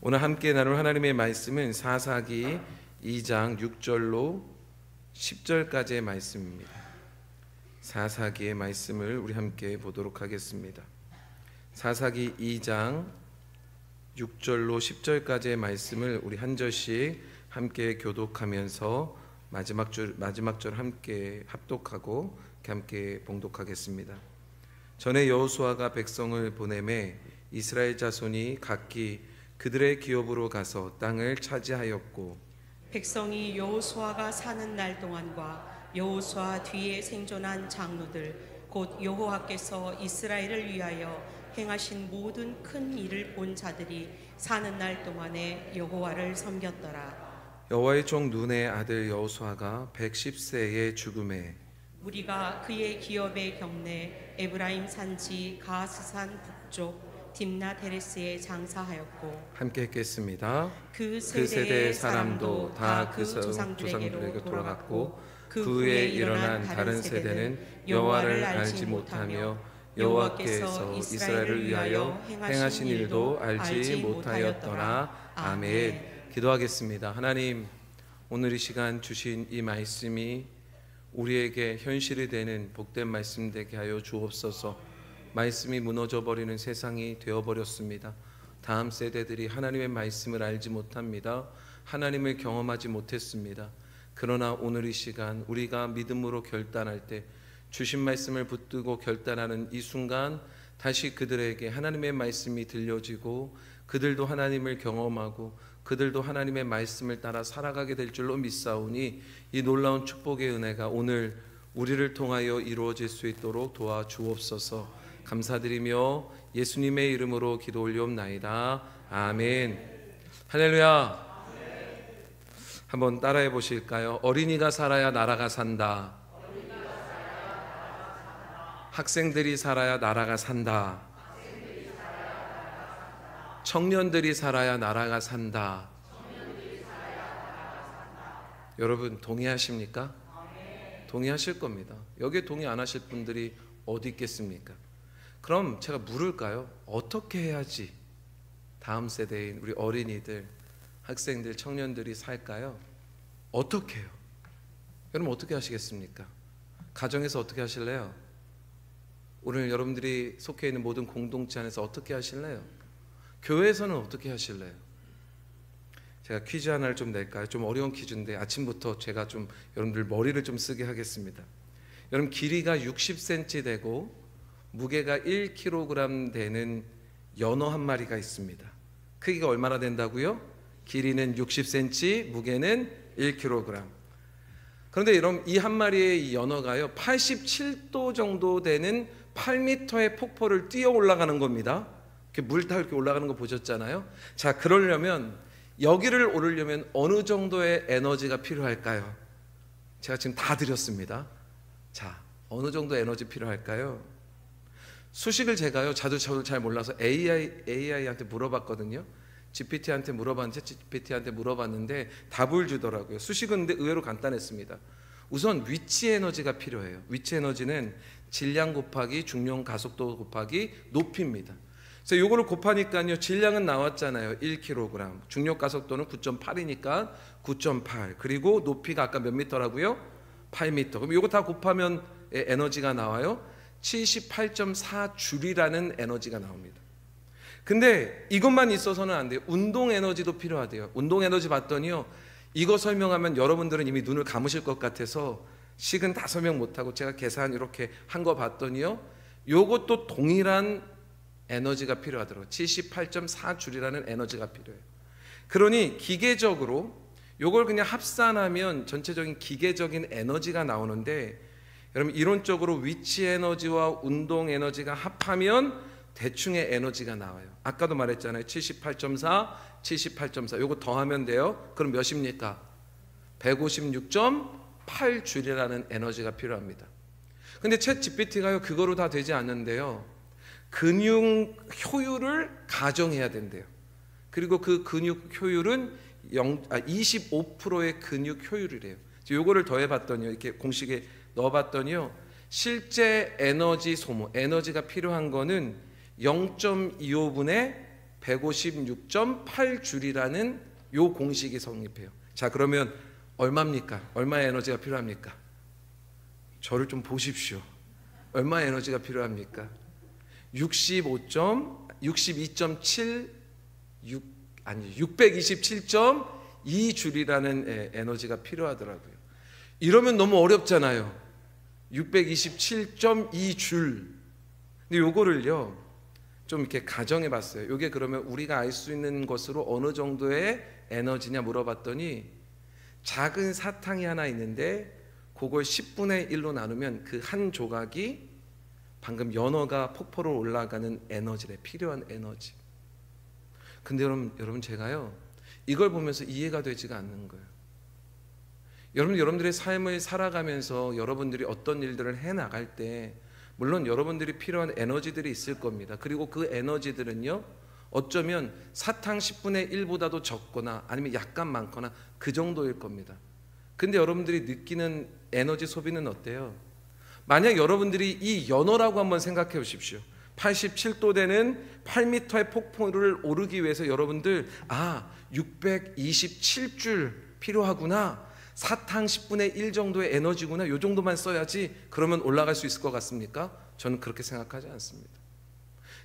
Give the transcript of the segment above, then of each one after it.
오늘 함께 나눌 하나님의 말씀은 사사기 2장 6절로 10절까지의 말씀입니다. 사사기의 말씀을 우리 함께 보도록 하겠습니다. 사사기 2장 6절로 10절까지의 말씀을 우리 한 절씩 함께 교독하면서 마지막 절 함께 합독하고 함께 봉독하겠습니다. 전에 여호수아가 백성을 보내매 이스라엘 자손이 각기 그들의 기업으로 가서 땅을 차지하였고, 백성이 여호수아가 사는 날 동안과 여호수아 뒤에 생존한 장로들 곧 여호와께서 이스라엘을 위하여 행하신 모든 큰 일을 본 자들이 사는 날 동안에 여호와를 섬겼더라. 여호와의 종 눈의 아들 여호수아가 110세에 죽음에 우리가 그의 기업의 경내 에브라임 산지 가스산 북쪽 딥나 데레스에 장사하였고, 함께 했겠습니다. 그 세대의 사람도 다 그 조상들에게로 돌아갔고 그 후에 일어난 다른 세대는 여호와를 알지 못하며 여호와께서 이스라엘을 위하여 행하신 일도 알지 못하였더라. 아멘. 기도하겠습니다. 하나님, 오늘 이 시간 주신 이 말씀이 우리에게 현실이 되는 복된 말씀 되게 하여 주옵소서. 말씀이 무너져버리는 세상이 되어버렸습니다. 다음 세대들이 하나님의 말씀을 알지 못합니다. 하나님을 경험하지 못했습니다. 그러나 오늘 이 시간 우리가 믿음으로 결단할 때, 주신 말씀을 붙들고 결단하는 이 순간 다시 그들에게 하나님의 말씀이 들려지고 그들도 하나님을 경험하고 그들도 하나님의 말씀을 따라 살아가게 될 줄로 믿사오니 이 놀라운 축복의 은혜가 오늘 우리를 통하여 이루어질 수 있도록 도와주옵소서. 감사드리며 예수님의 이름으로 기도 올리옵나이다. 아멘. 할렐루야. 한번 따라해 보실까요? 어린이가 살아야 나라가 산다. 학생들이 살아야 나라가 산다. 청년들이 살아야 나라가 산다. 여러분 동의하십니까? 동의하실 겁니다. 여기에 동의 안 하실 분들이 어디 있겠습니까? 그럼 제가 물을까요? 어떻게 해야지 다음 세대인 우리 어린이들, 학생들, 청년들이 살까요? 어떻게 해요? 여러분 어떻게 하시겠습니까? 가정에서 어떻게 하실래요? 오늘 여러분들이 속해 있는 모든 공동체 안에서 어떻게 하실래요? 교회에서는 어떻게 하실래요? 제가 퀴즈 하나를 좀 낼까요? 좀 어려운 퀴즈인데 아침부터 제가 좀 여러분들 머리를 좀 쓰게 하겠습니다. 여러분 길이가 60cm 되고 무게가 1kg 되는 연어 한 마리가 있습니다. 크기가 얼마나 된다고요? 길이는 60cm, 무게는 1kg. 그런데 여러분 이 한 마리의 이 연어가요 87도 정도 되는 8m의 폭포를 뛰어 올라가는 겁니다. 이렇게 물 타고 이렇게 올라가는 거 보셨잖아요. 자, 그러려면 여기를 오르려면 어느 정도의 에너지가 필요할까요? 제가 지금 다 드렸습니다. 자, 어느 정도 에너지 필요할까요? 수식을 제가요 저도 잘 몰라서 AI한테 물어봤거든요. GPT한테 물어봤는데 답을 주더라고요. 수식은 근데 의외로 간단했습니다. 우선 위치 에너지가 필요해요. 위치 에너지는 질량 곱하기 중력 가속도 곱하기 높이입니다. 그래서 요거를 곱하니까요 질량은 나왔잖아요. 1kg. 중력 가속도는 9.8이니까 9.8. 그리고 높이가 아까 몇 미터라고요? 8m. 그럼 요거 다 곱하면 에너지가 나와요. 78.4줄이라는 에너지가 나옵니다. 근데 이것만 있어서는 안 돼요. 운동 에너지도 필요하대요. 운동 에너지 봤더니요 이거 설명하면 여러분들은 이미 눈을 감으실 것 같아서 식은 다 설명 못하고 제가 계산 이렇게 한 거 봤더니요 요것도 동일한 에너지가 필요하더라고요. 78.4줄이라는 에너지가 필요해요. 그러니 기계적으로 요걸 그냥 합산하면 전체적인 기계적인 에너지가 나오는데, 여러분 이론적으로 위치 에너지와 운동 에너지가 합하면 대충의 에너지가 나와요. 아까도 말했잖아요. 78.4 요거 더하면 돼요. 그럼 몇입니까? 156.8줄이라는 에너지가 필요합니다. 근데 챗 GPT가요 그거로 다 되지 않는데요 근육 효율을 가정해야 된대요. 그리고 그 근육 효율은 25%의 근육 효율이래요. 요거를 더해봤더니요 이렇게 공식에 넣어봤더니요 실제 에너지 소모, 에너지가 필요한 거는 0.25분의 156.8줄이라는 요 공식이 성립해요. 자, 그러면 얼마입니까? 얼마의 에너지가 필요합니까? 저를 좀 보십시오. 얼마의 에너지가 필요합니까? 627.2줄이라는 에너지가 필요하더라고요. 이러면 너무 어렵잖아요. 627.2줄. 근데 요거를요 좀 이렇게 가정해 봤어요. 요게 그러면 우리가 알 수 있는 것으로 어느 정도의 에너지냐 물어봤더니 작은 사탕이 하나 있는데 그걸 10분의 1로 나누면 그 한 조각이 방금 연어가 폭포로 올라가는 에너지래. 필요한 에너지. 근데 여러분 제가요 이걸 보면서 이해가 되지가 않는 거예요. 여러분들의 삶을 살아가면서 여러분들이 어떤 일들을 해나갈 때 물론 여러분들이 필요한 에너지들이 있을 겁니다. 그리고 그 에너지들은요 어쩌면 사탕 10분의 1보다도 적거나 아니면 약간 많거나 그 정도일 겁니다. 근데 여러분들이 느끼는 에너지 소비는 어때요? 만약 여러분들이 이 연어라고 한번 생각해 보십시오. 87도 되는 8m의 폭포를 오르기 위해서 여러분들 627줄 필요하구나, 사탕 10분의 1 정도의 에너지구나, 요 정도만 써야지 그러면 올라갈 수 있을 것 같습니까? 저는 그렇게 생각하지 않습니다.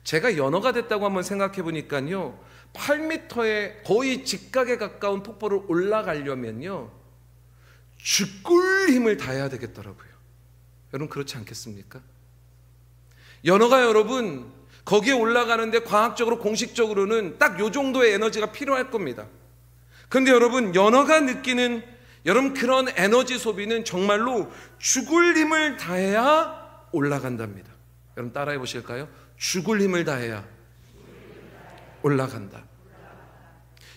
제가 연어가 됐다고 한번 생각해 보니까요 8m의 거의 직각에 가까운 폭포를 올라가려면요 죽을 힘을 다해야 되겠더라고요. 여러분 그렇지 않겠습니까? 연어가 여러분 거기에 올라가는데 과학적으로 공식적으로는 딱 요 정도의 에너지가 필요할 겁니다. 그런데 여러분 연어가 느끼는 여러분 그런 에너지 소비는 정말로 죽을 힘을 다해야 올라간답니다. 여러분 따라해 보실까요? 죽을 힘을 다해야 올라간다.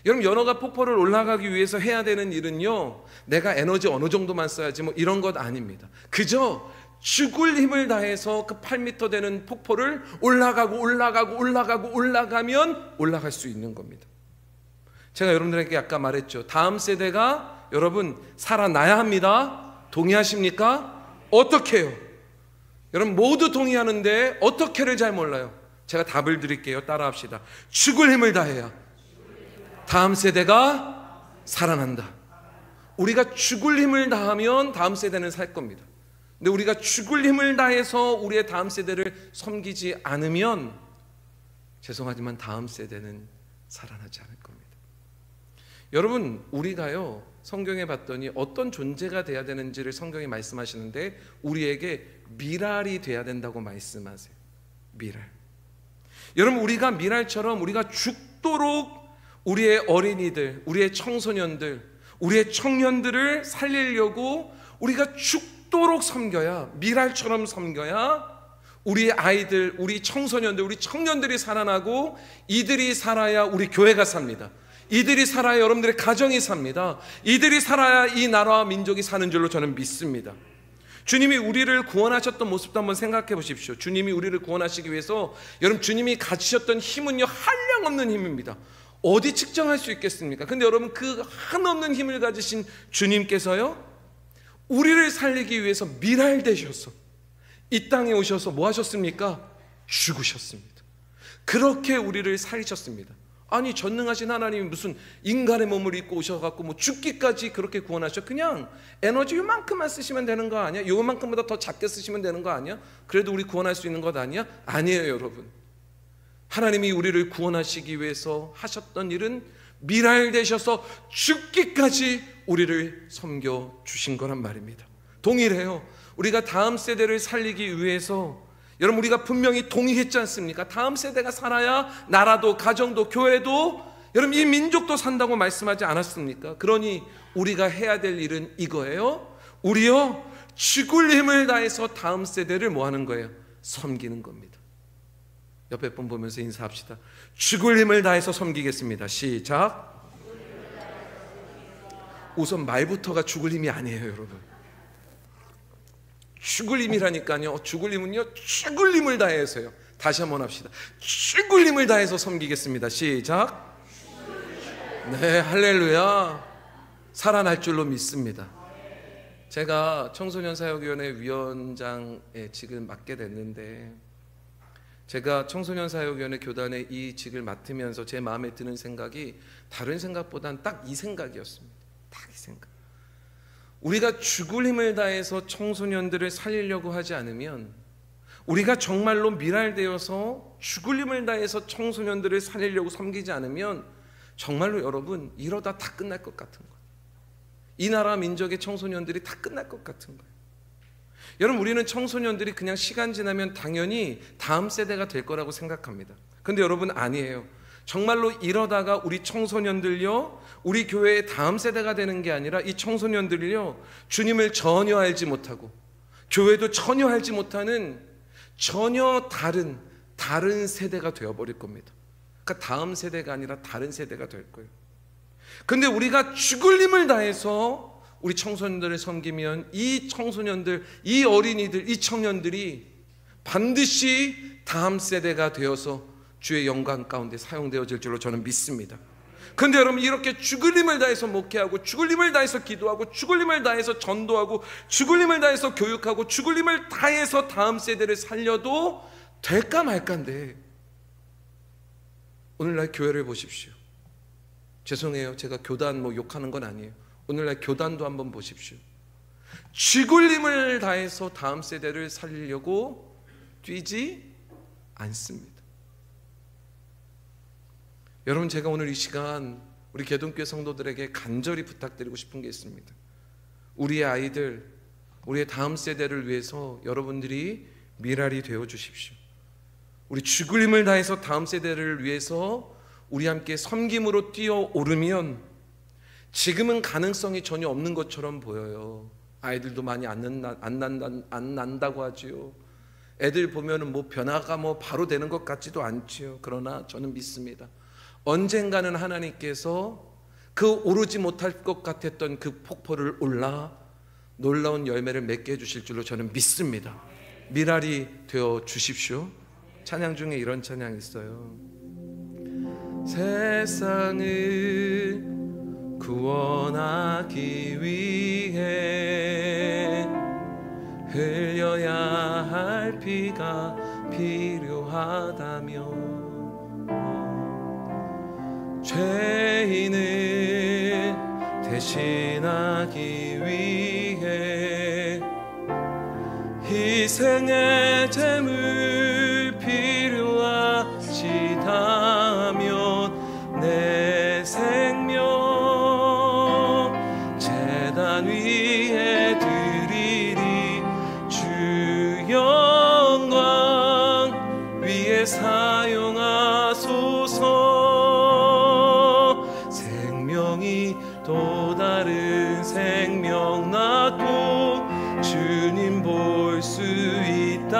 여러분 연어가 폭포를 올라가기 위해서 해야 되는 일은요 내가 에너지 어느 정도만 써야지 뭐 이런 것 아닙니다. 그저 죽을 힘을 다해서 그 8m 되는 폭포를 올라가면 올라갈 수 있는 겁니다. 제가 여러분들에게 아까 말했죠. 다음 세대가 여러분 살아나야 합니다. 동의하십니까? 어떻게 해요? 여러분 모두 동의하는데 어떻게를 잘 몰라요. 제가 답을 드릴게요. 따라합시다. 죽을 힘을 다해야 다음 세대가 살아난다. 우리가 죽을 힘을 다하면 다음 세대는 살 겁니다. 근데 우리가 죽을 힘을 다해서 우리의 다음 세대를 섬기지 않으면 죄송하지만 다음 세대는 살아나지 않을 겁니다. 여러분 우리가요 성경에 봤더니 어떤 존재가 돼야 되는지를 성경이 말씀하시는데 우리에게 미랄이 돼야 된다고 말씀하세요. 미랄. 여러분 우리가 미랄처럼 우리가 죽도록 우리의 어린이들, 우리의 청소년들, 우리의 청년들을 살리려고 우리가 죽도록 섬겨야, 미랄처럼 섬겨야 우리 아이들, 우리 청소년들, 우리 청년들이 살아나고 이들이 살아야 우리 교회가 삽니다. 이들이 살아야 여러분들의 가정이 삽니다. 이들이 살아야 이 나라와 민족이 사는 줄로 저는 믿습니다. 주님이 우리를 구원하셨던 모습도 한번 생각해 보십시오. 주님이 우리를 구원하시기 위해서 여러분 주님이 가지셨던 힘은요 한량없는 힘입니다. 어디 측정할 수 있겠습니까? 근데 여러분 그 한없는 힘을 가지신 주님께서요 우리를 살리기 위해서 미랄되셔서 이 땅에 오셔서 뭐 하셨습니까? 죽으셨습니다. 그렇게 우리를 살리셨습니다. 아니 전능하신 하나님이 무슨 인간의 몸을 입고 오셔갖고 뭐 죽기까지 그렇게 구원하셔? 그냥 에너지 요만큼만 쓰시면 되는 거 아니야? 요만큼보다 더 작게 쓰시면 되는 거 아니야? 그래도 우리 구원할 수 있는 것 아니야? 아니에요 여러분. 하나님이 우리를 구원하시기 위해서 하셨던 일은 미랄되셔서 죽기까지 우리를 섬겨주신 거란 말입니다. 동일해요. 우리가 다음 세대를 살리기 위해서 여러분 우리가 분명히 동의했지 않습니까? 다음 세대가 살아야 나라도 가정도 교회도 여러분 이 민족도 산다고 말씀하지 않았습니까? 그러니 우리가 해야 될 일은 이거예요. 우리요 죽을 힘을 다해서 다음 세대를 뭐 하는 거예요? 섬기는 겁니다. 옆에 분 보면서 인사합시다. 죽을 힘을 다해서 섬기겠습니다. 시작. 우선 말부터가 죽을 힘이 아니에요 여러분. 죽을 힘이라니까요. 죽을 힘은요 죽을 힘을 다해서요. 다시 한번 합시다. 죽을 힘을 다해서 섬기겠습니다. 시작. 네, 할렐루야. 살아날 줄로 믿습니다. 제가 청소년 사역위원회 위원장에 지금 맡게 됐는데 제가 청소년 사역위원회 교단의 이 직을 맡으면서 제 마음에 드는 생각이 다른 생각보단 딱 이 생각이었습니다. 딱 이 생각. 우리가 죽을 힘을 다해서 청소년들을 살리려고 하지 않으면, 우리가 정말로 미랄되어서 죽을 힘을 다해서 청소년들을 살리려고 섬기지 않으면 정말로 여러분 이러다 다 끝날 것 같은 거예요. 이 나라 민족의 청소년들이 다 끝날 것 같은 거예요. 여러분, 우리는 청소년들이 그냥 시간 지나면 당연히 다음 세대가 될 거라고 생각합니다. 근데 여러분, 아니에요. 정말로 이러다가 우리 청소년들요, 우리 교회의 다음 세대가 되는 게 아니라 이 청소년들이요, 주님을 전혀 알지 못하고 교회도 전혀 알지 못하는 전혀 다른 세대가 되어버릴 겁니다. 그러니까 다음 세대가 아니라 다른 세대가 될 거예요. 근데 우리가 죽을 힘을 다해서 우리 청소년들을 섬기면 이 청소년들, 이 어린이들, 이 청년들이 반드시 다음 세대가 되어서 주의 영광 가운데 사용되어질 줄로 저는 믿습니다. 그런데 여러분, 이렇게 죽을 힘을 다해서 목회하고 죽을 힘을 다해서 기도하고 죽을 힘을 다해서 전도하고 죽을 힘을 다해서 교육하고 죽을 힘을 다해서 다음 세대를 살려도 될까 말까인데, 오늘날 교회를 보십시오. 죄송해요, 제가 교단 욕하는 건 아니에요. 오늘날 교단도 한번 보십시오. 죽을 힘을 다해서 다음 세대를 살리려고 뛰지 않습니다. 여러분, 제가 오늘 이 시간 우리 개동교회 성도들에게 간절히 부탁드리고 싶은 게 있습니다. 우리의 아이들, 우리의 다음 세대를 위해서 여러분들이 미랄이 되어 주십시오. 우리 죽을 힘을 다해서 다음 세대를 위해서 우리 함께 섬김으로 뛰어오르면 지금은 가능성이 전혀 없는 것처럼 보여요. 아이들도 많이 안 난다고 하지요. 애들 보면은 변화가 바로 되는 것 같지도 않지요. 그러나 저는 믿습니다. 언젠가는 하나님께서 그 오르지 못할 것 같았던 그 폭포를 올라 놀라운 열매를 맺게 해주실 줄로 저는 믿습니다. 미랄이 되어 주십시오. 찬양 중에 이런 찬양이 있어요. 세상을 구원하기 위해 흘려야 할 피가 필요하다면, 죄인을 대신하기 위해 희생의 제물 필요하시다면 내 생명 제단 위에 드리리. 주 영광 위에 사용하소서. 생명이 또 다른 생명 낳고 주님 볼 수 있다면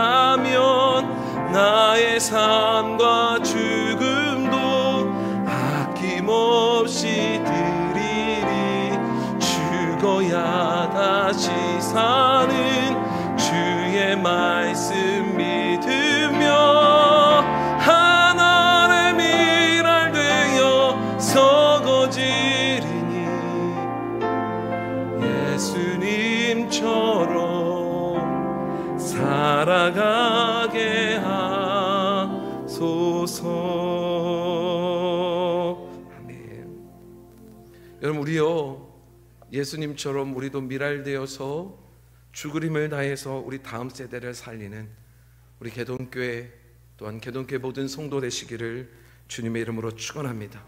나의 삶과 죽음도 아낌없이 죽어야 다시 사는 주의 말씀 믿으며 하나의 미랄 되어 서거지리니 예수님처럼 살아가게 하소서. 아멘. 여러분, 우리요 예수님처럼 우리도 미랄되어서 죽을 힘을 다해서 우리 다음 세대를 살리는 우리 개동교회 또한 개동교회 모든 성도 되시기를 주님의 이름으로 축원합니다.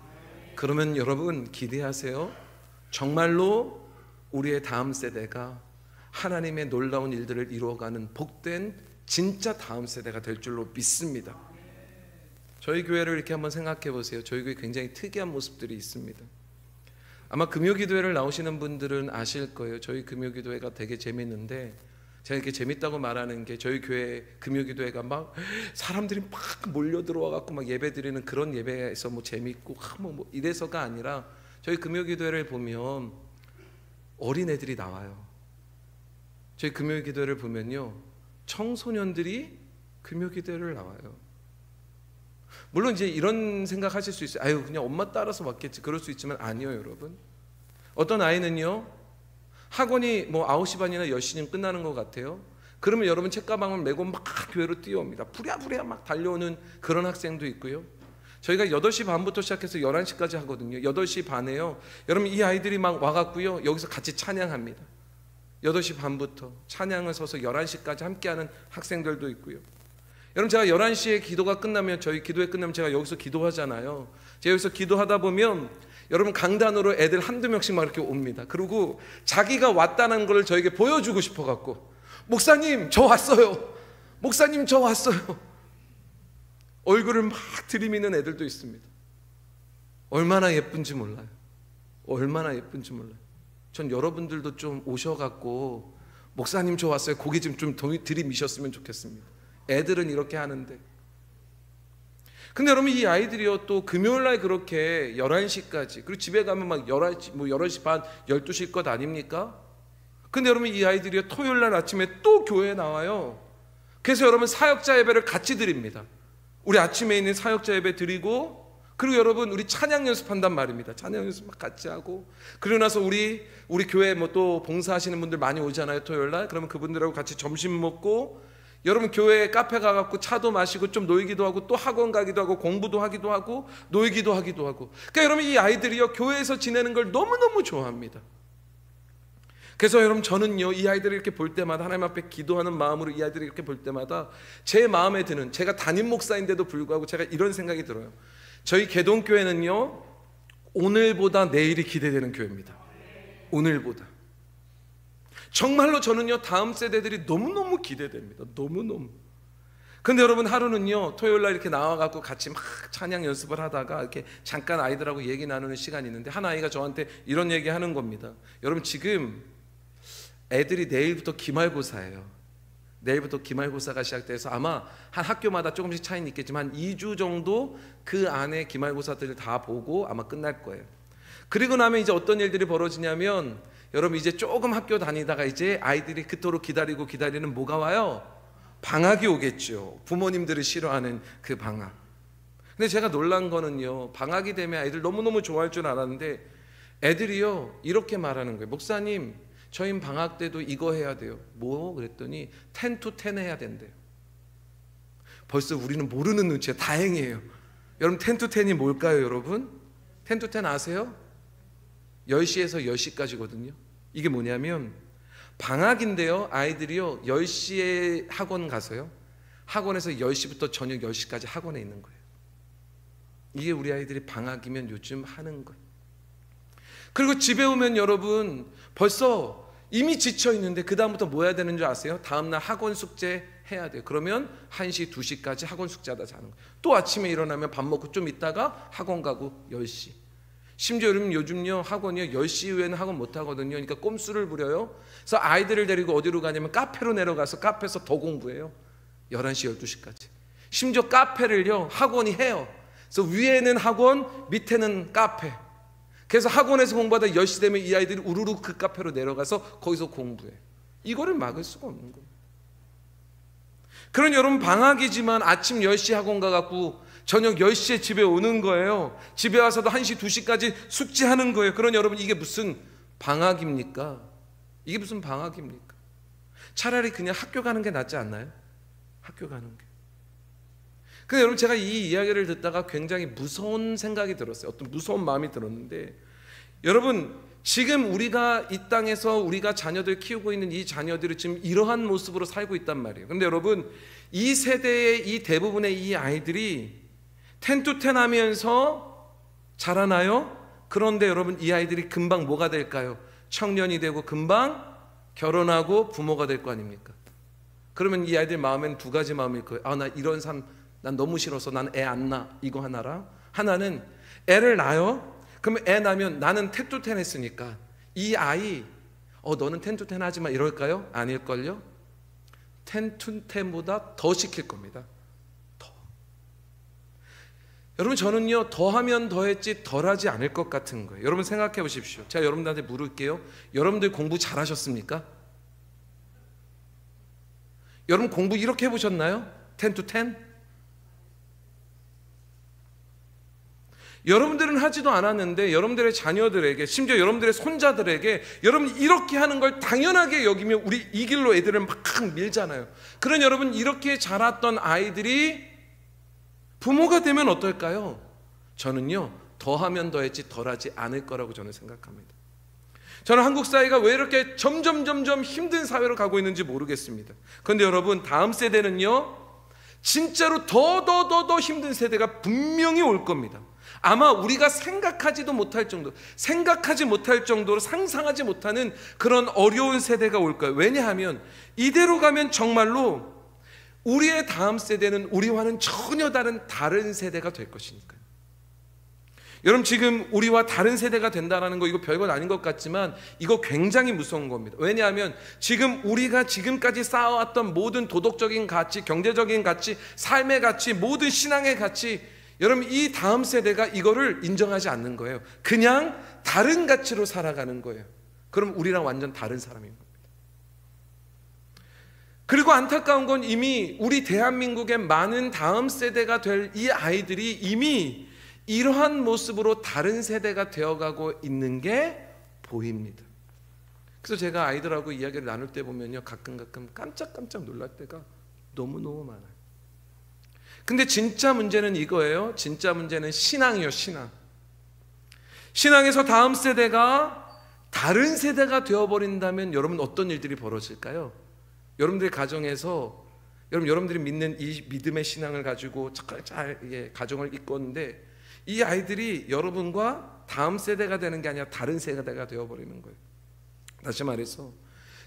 그러면 여러분 기대하세요. 정말로 우리의 다음 세대가 하나님의 놀라운 일들을 이루어가는 복된 진짜 다음 세대가 될 줄로 믿습니다. 저희 교회를 이렇게 한번 생각해 보세요. 저희 교회 굉장히 특이한 모습들이 있습니다. 아마 금요기도회를 나오시는 분들은 아실 거예요. 저희 금요기도회가 되게 재밌는데, 제가 이렇게 재밌다고 말하는 게 저희 교회 금요기도회가 막 사람들이 막 몰려 들어와 갖고 막 예배드리는 그런 예배에서 재밌고 뭐 이래서가 아니라, 저희 금요기도회를 보면 어린애들이 나와요. 저희 금요기도회를 보면요 청소년들이 금요기도회를 나와요. 물론 이제 이런 생각하실 수 있어요. 아유 그냥 엄마 따라서 왔겠지, 그럴 수 있지만 아니요 여러분. 어떤 아이는요 학원이 9시 반이나 10시쯤 끝나는 것 같아요. 그러면 여러분 책가방을 메고 막 교회로 뛰어옵니다. 부랴부랴 막 달려오는 그런 학생도 있고요. 저희가 8시 반부터 시작해서 11시까지 하거든요. 8시 반에요. 여러분 이 아이들이 막 와갖고요. 여기서 같이 찬양합니다. 8시 반부터 찬양을 서서 11시까지 함께하는 학생들도 있고요. 여러분 제가 11시에 기도가 끝나면 저희 기도회 끝나면 제가 여기서 기도하잖아요. 제가 여기서 기도하다 보면 여러분 강단으로 애들 한두 명씩 막 이렇게 옵니다. 그리고 자기가 왔다는 걸 저에게 보여주고 싶어갖고 목사님 저 왔어요. 목사님 저 왔어요. 얼굴을 막 들이미는 애들도 있습니다. 얼마나 예쁜지 몰라요. 얼마나 예쁜지 몰라요. 전 여러분들도 좀 오셔갖고 목사님 저 왔어요. 고개 좀 들이미셨으면 좋겠습니다. 애들은 이렇게 하는데. 근데 여러분 이 아이들이요 또 금요일날 그렇게 11시까지 그리고 집에 가면 막 11시 반 12시일 것 아닙니까? 근데 여러분 이 아이들이요 토요일날 아침에 또 교회에 나와요. 그래서 여러분 사역자 예배를 같이 드립니다. 우리 아침에 있는 사역자 예배 드리고 그리고 여러분 우리 찬양 연습한단 말입니다. 찬양 연습 막 같이 하고 그러고 나서 우리 교회에 뭐 또 봉사하시는 분들 많이 오잖아요 토요일날. 그러면 그분들하고 같이 점심 먹고 여러분 교회에 카페 가갖고 차도 마시고 좀 놀기도 하고 또 학원 가기도 하고 공부도 하기도 하고 놀기도 하기도 하고. 그러니까 여러분 이 아이들이요 교회에서 지내는 걸 너무너무 좋아합니다. 그래서 여러분 저는요 이 아이들을 이렇게 볼 때마다 하나님 앞에 기도하는 마음으로 이 아이들을 이렇게 볼 때마다 제 마음에 드는, 제가 담임 목사인데도 불구하고 제가 이런 생각이 들어요. 저희 개동교회는요 오늘보다 내일이 기대되는 교회입니다. 오늘보다. 정말로 저는요 다음 세대들이 너무너무 기대됩니다. 너무너무. 근데 여러분 하루는요 토요일날 이렇게 나와갖고 같이 막 찬양 연습을 하다가 이렇게 잠깐 아이들하고 얘기 나누는 시간이 있는데 한 아이가 저한테 이런 얘기 하는 겁니다. 여러분 지금 애들이 내일부터 기말고사예요. 내일부터 기말고사가 시작돼서 아마 한 학교마다 조금씩 차이는 있겠지만 한 2주 정도 그 안에 기말고사들을 다 보고 아마 끝날 거예요. 그리고 나면 이제 어떤 일들이 벌어지냐면 여러분 이제 조금 학교 다니다가 이제 아이들이 그토록 기다리는 뭐가 와요? 방학이 오겠죠. 부모님들이 싫어하는 그 방학. 근데 제가 놀란 거는요 방학이 되면 아이들 너무너무 좋아할 줄 알았는데 애들이요 이렇게 말하는 거예요. 목사님 저희 방학 때도 이거 해야 돼요. 뭐? 그랬더니 10 to 10 해야 된대요. 벌써 우리는 모르는 눈치예요. 다행이에요. 여러분 10 to 10이 뭘까요 여러분? 10 to 10 아세요? 10시에서 10시까지거든요. 이게 뭐냐면 방학인데요 아이들이요 10시에 학원 가서요 학원에서 10시부터 저녁 10시까지 학원에 있는 거예요. 이게 우리 아이들이 방학이면 요즘 하는 거예요. 그리고 집에 오면 여러분 벌써 이미 지쳐 있는데 그 다음부터 뭐 해야 되는 줄 아세요? 다음날 학원 숙제 해야 돼요. 그러면 1시 2시까지 학원 숙제하다 자는 거예요. 또 아침에 일어나면 밥 먹고 좀 있다가 학원 가고 10시. 심지어 여러분 요즘요 학원이요 10시 이후에는 학원 못 하거든요. 그러니까 꼼수를 부려요. 그래서 아이들을 데리고 어디로 가냐면 카페로 내려가서 카페에서 더 공부해요. 11시 12시까지. 심지어 카페를요 학원이 해요. 그래서 위에는 학원 밑에는 카페. 그래서 학원에서 공부하다 10시 되면 이 아이들이 우르르 그 카페로 내려가서 거기서 공부해. 이거를 막을 수가 없는 거예요. 그런 여러분 방학이지만 아침 10시 학원 가갖고 저녁 10시에 집에 오는 거예요. 집에 와서도 1시 2시까지 숙제하는 거예요. 그런 여러분 이게 무슨 방학입니까? 이게 무슨 방학입니까? 차라리 그냥 학교 가는 게 낫지 않나요? 학교 가는 게. 근데 여러분 제가 이 이야기를 듣다가 굉장히 무서운 생각이 들었어요. 어떤 무서운 마음이 들었는데 여러분 지금 우리가 이 땅에서 우리가 자녀들 키우고 있는 이 자녀들이 지금 이러한 모습으로 살고 있단 말이에요. 근데 여러분 이 세대의 이 대부분의 이 아이들이 10 to 10 하면서 자라나요? 그런데 여러분 이 아이들이 금방 뭐가 될까요? 청년이 되고 금방 결혼하고 부모가 될 거 아닙니까? 그러면 이 아이들 마음에는 두 가지 마음일 거예요. 아, 나 이런 삶 난 너무 싫어서 난 애 안 낳아. 이거 하나랑 하나는 애를 낳아요. 그러면 애 낳으면 나는 10 to 10 했으니까 이 아이 너는 10 to 10 하지 마 이럴까요? 아닐걸요? 10 to 10보다 더 시킬 겁니다. 더. 여러분 저는요 더하면 더했지 덜하지 않을 것 같은 거예요. 여러분 생각해 보십시오. 제가 여러분들한테 물을게요. 여러분들 공부 잘하셨습니까? 여러분 공부 이렇게 해보셨나요? 10 to 10? 여러분들은 하지도 않았는데 여러분들의 자녀들에게, 심지어 여러분들의 손자들에게 여러분 이렇게 하는 걸 당연하게 여기며 우리 이 길로 애들을 막 밀잖아요. 그런 여러분 이렇게 자랐던 아이들이 부모가 되면 어떨까요? 저는요, 더하면 더했지 덜하지 않을 거라고 저는 생각합니다. 저는 한국 사회가 왜 이렇게 점점 힘든 사회로 가고 있는지 모르겠습니다. 그런데 여러분, 다음 세대는요, 진짜로 더 힘든 세대가 분명히 올 겁니다. 아마 우리가 생각하지 못할 정도로 상상하지 못하는 그런 어려운 세대가 올 거예요. 왜냐하면 이대로 가면 정말로 우리의 다음 세대는 우리와는 전혀 다른 세대가 될 것이니까요. 여러분, 지금 우리와 다른 세대가 된다는 거, 이거 별건 아닌 것 같지만 이거 굉장히 무서운 겁니다. 왜냐하면 지금 우리가 지금까지 쌓아왔던 모든 도덕적인 가치, 경제적인 가치, 삶의 가치, 모든 신앙의 가치, 여러분 이 다음 세대가 이거를 인정하지 않는 거예요. 그냥 다른 가치로 살아가는 거예요. 그럼 우리랑 완전 다른 사람인 겁니다. 그리고 안타까운 건 이미 우리 대한민국의 많은 다음 세대가 될 이 아이들이 이미 이러한 모습으로 다른 세대가 되어가고 있는 게 보입니다. 그래서 제가 아이들하고 이야기를 나눌 때 보면요, 가끔 깜짝 놀랄 때가 너무너무 많아요. 근데 진짜 문제는 이거예요. 진짜 문제는 신앙이요, 신앙. 신앙에서 다음 세대가 다른 세대가 되어버린다면 여러분 어떤 일들이 벌어질까요? 여러분들의 가정에서 여러분들이 믿는 이 믿음의 신앙을 가지고 잘 가정을 이끌었는데 이 아이들이 여러분과 다음 세대가 되는 게 아니라 다른 세대가 되어버리는 거예요. 다시 말해서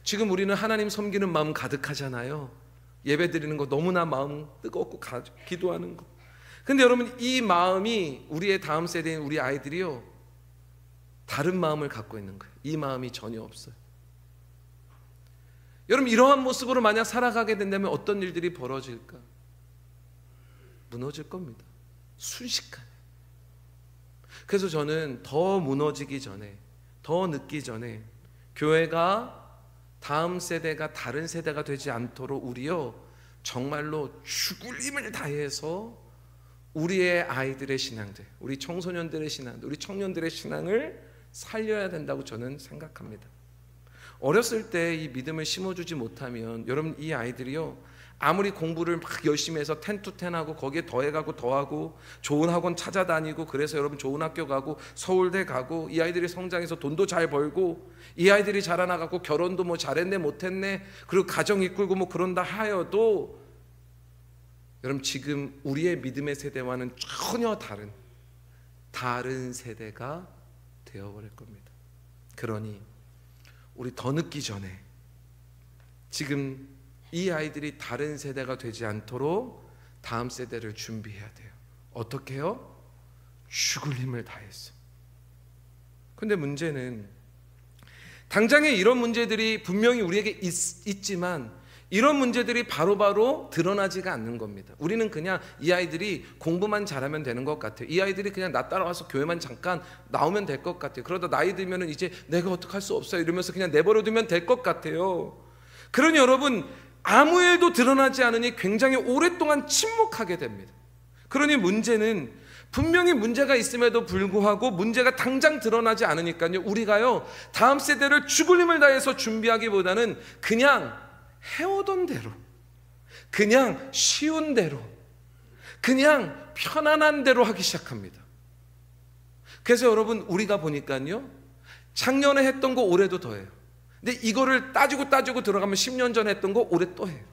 지금 우리는 하나님 섬기는 마음 가득하잖아요. 예배 드리는 거 너무나 마음 뜨겁고 기도하는 거. 근데 여러분 이 마음이 우리의 다음 세대인 우리 아이들이요, 다른 마음을 갖고 있는 거예요. 이 마음이 전혀 없어요. 여러분 이러한 모습으로 만약 살아가게 된다면 어떤 일들이 벌어질까? 무너질 겁니다. 순식간에. 그래서 저는 더 무너지기 전에, 더 늦기 전에 교회가 다음 세대가 다른 세대가 되지 않도록 우리요 정말로 죽을 힘을 다해서 우리의 아이들의 신앙들, 우리 청소년들의 신앙, 우리 청년들의 신앙을 살려야 된다고 저는 생각합니다. 어렸을 때 이 믿음을 심어주지 못하면 여러분 이 아이들이요 아무리 공부를 막 열심히 해서 10-10하고 거기에 더해가고 더하고 좋은 학원 찾아다니고 그래서 여러분 좋은 학교 가고 서울대 가고 이 아이들이 성장해서 돈도 잘 벌고 이 아이들이 자라나가고 결혼도 뭐 잘했네 못했네 그리고 가정 이끌고 뭐 그런다 하여도 여러분 지금 우리의 믿음의 세대와는 전혀 다른 세대가 되어버릴 겁니다. 그러니 우리 더 늦기 전에 지금 이 아이들이 다른 세대가 되지 않도록 다음 세대를 준비해야 돼요. 어떻게 해요? 죽을 힘을 다해서. 근데 문제는 당장에 이런 문제들이 분명히 우리에게 있지만 이런 문제들이 바로바로 드러나지가 않는 겁니다. 우리는 그냥 이 아이들이 공부만 잘하면 되는 것 같아요. 이 아이들이 그냥 나 따라와서 교회만 잠깐 나오면 될 것 같아요. 그러다 나이 들면 이제 내가 어떡할 수 없어요 이러면서 그냥 내버려두면 될 것 같아요. 그러니 여러분 아무 일도 드러나지 않으니 굉장히 오랫동안 침묵하게 됩니다. 그러니 문제는 분명히 문제가 있음에도 불구하고 문제가 당장 드러나지 않으니까요 우리가요 다음 세대를 죽을 힘을 다해서 준비하기보다는 그냥 해오던 대로, 그냥 쉬운 대로, 그냥 편안한 대로 하기 시작합니다. 그래서 여러분 우리가 보니까요 작년에 했던 거 올해도 더 해요. 근데 이거를 따지고 들어가면 10년 전에 했던 거 올해 또 해요.